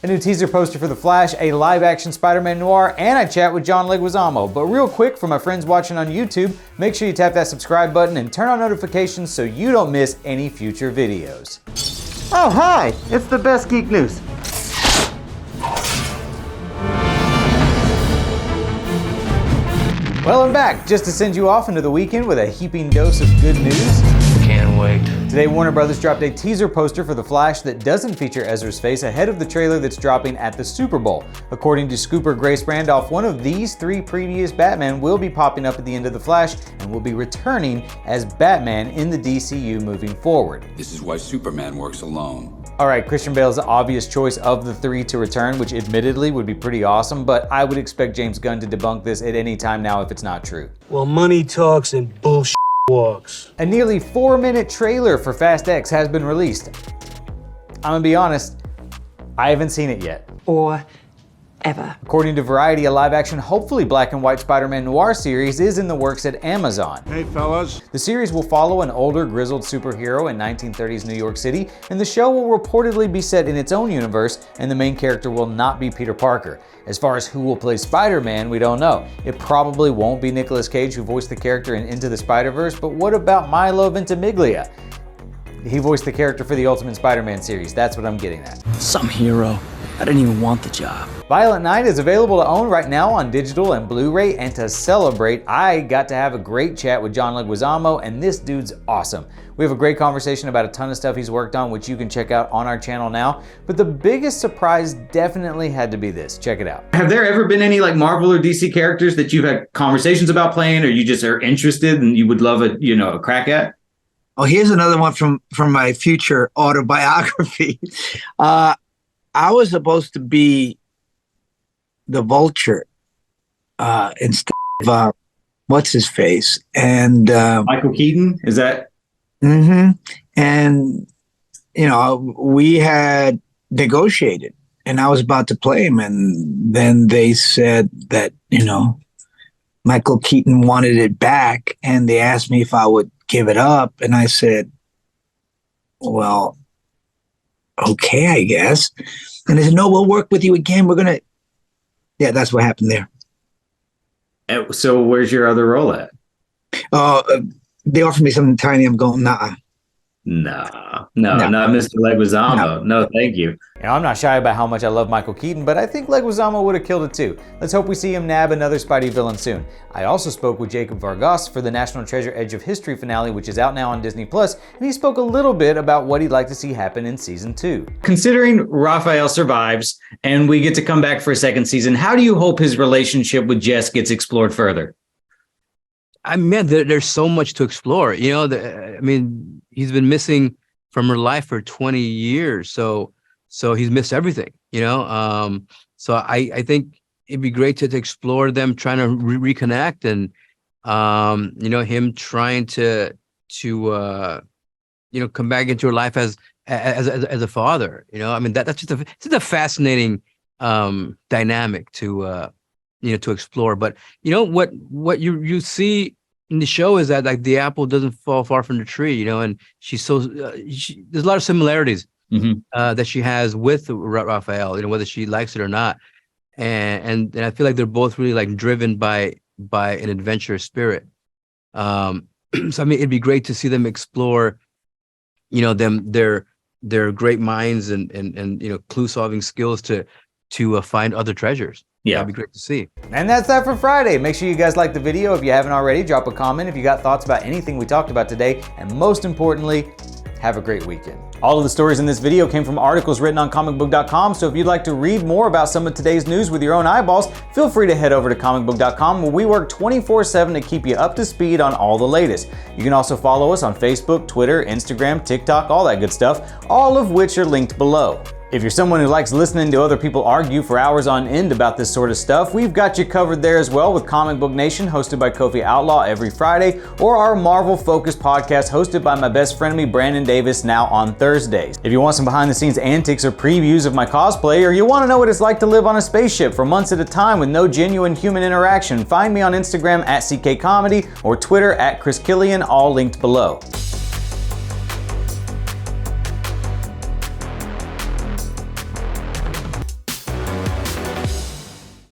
a new teaser poster for The Flash, a live-action Spider-Man Noir, and I chat with John Leguizamo. But real quick, for my friends watching on YouTube, make sure you tap that subscribe button and turn on notifications so you don't miss any future videos. Oh, hi! It's the best geek news. Well, I'm back just to send you off into the weekend with a heaping dose of good news. Can't wait. Today, Warner Brothers dropped a teaser poster for The Flash that doesn't feature Ezra's face ahead of the trailer that's dropping at the Super Bowl. According to Scooper Grace Randolph, one of these three previous Batman will be popping up at the end of The Flash and will be returning as Batman in the DCU moving forward. This is why Superman works alone. Alright, Christian Bale's the obvious choice of the three to return, which admittedly would be pretty awesome, but I would expect James Gunn to debunk this at any time now if it's not true. Well, money talks and bullshit walks. A nearly 4-minute trailer for Fast X has been released. I'm gonna be honest, I haven't seen it yet. Or ever. According to Variety, a live-action, hopefully black and white Spider-Man Noir series is in the works at Amazon. Hey fellas. The series will follow an older, grizzled superhero in 1930s New York City, and the show will reportedly be set in its own universe, and the main character will not be Peter Parker. As far as who will play Spider-Man, we don't know. It probably won't be Nicolas Cage, who voiced the character in Into the Spider-Verse, but what about Milo Ventimiglia? He voiced the character for the Ultimate Spider-Man series. That's what I'm getting at. Some hero. I didn't even want the job. Violent Night is available to own right now on digital and Blu-ray, and to celebrate, I got to have a great chat with John Leguizamo, and this dude's awesome. We have a great conversation about a ton of stuff he's worked on, which you can check out on our channel now. But the biggest surprise definitely had to be this. Check it out. Have there ever been any like Marvel or DC characters that you've had conversations about playing, or you just are interested and you would love a crack at? Oh, here's another one from my future autobiography. I was supposed to be the Vulture instead of what's his face, and Michael Keaton, is that? Mm-hmm. And we had negotiated, and I was about to play him, and then they said that Michael Keaton wanted it back, and they asked me if I would give it up, and I said, well, okay, I guess. And they said, no, we'll work with you again. Yeah, that's what happened there. So where's your other role at? They offered me something tiny. I'm going, nah. No, not Mr. Leguizamo. No, thank you. I'm not shy about how much I love Michael Keaton, but I think Leguizamo would have killed it too. Let's hope we see him nab another Spidey villain soon. I also spoke with Jacob Vargas for the National Treasure Edge of History finale, which is out now on Disney+, and he spoke a little bit about what he'd like to see happen in season 2. Considering Raphael survives and we get to come back for a second season, how do you hope his relationship with Jess gets explored further? I mean, there's so much to explore. He's been missing from her life for 20 years, so he's missed everything. So I think it'd be great to explore them trying to reconnect, and him trying to come back into her life as a father. That's just a fascinating dynamic to explore. But what you see in the show is that like the apple doesn't fall far from the tree, and she's so there's a lot of similarities that she has with Raphael, whether she likes it or not, and I feel like they're both really like driven by an adventurous spirit. So it'd be great to see them explore, their great minds and clue solving skills to find other treasures. Yeah, that'd be great to see. And that's that for Friday. Make sure you guys like the video. If you haven't already, drop a comment if you got thoughts about anything we talked about today. And most importantly, have a great weekend. All of the stories in this video came from articles written on ComicBook.com, so if you'd like to read more about some of today's news with your own eyeballs, feel free to head over to ComicBook.com, where we work 24/7 to keep you up to speed on all the latest. You can also follow us on Facebook, Twitter, Instagram, TikTok, all that good stuff, all of which are linked below. If you're someone who likes listening to other people argue for hours on end about this sort of stuff, we've got you covered there as well with Comic Book Nation, hosted by Kofi Outlaw every Friday, or our Marvel-focused podcast hosted by my best friend Brandon Davis, now on Thursdays. If you want some behind-the-scenes antics or previews of my cosplay, or you want to know what it's like to live on a spaceship for months at a time with no genuine human interaction, find me on Instagram at CKComedy or Twitter at Chris Killian, all linked below.